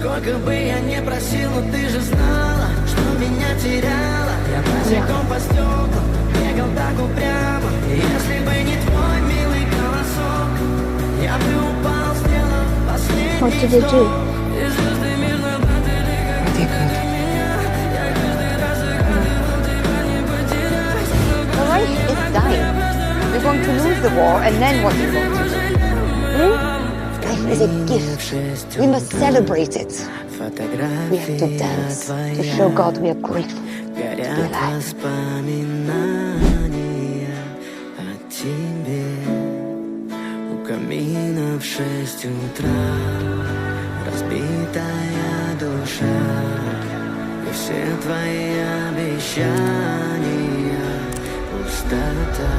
Сколько бы я не просил, но ты же знала, что меня теряла. Я босиком по стеклам бегал так упрямо. Если бы не твой милый голосок, я бы упал, сделав последний вздох. И звезды мирно платили, как ты для меня. Я каждый раз играю, тебя не потерять. Croatia is dying. We're going to lose the war, and then what are you going to do? Life is a gift. We must celebrate it. We have to dance to show God we are grateful to be alive. Воспоминания о тебе. У камина в 6 утра разбитая душа. И все твои обещания пустота.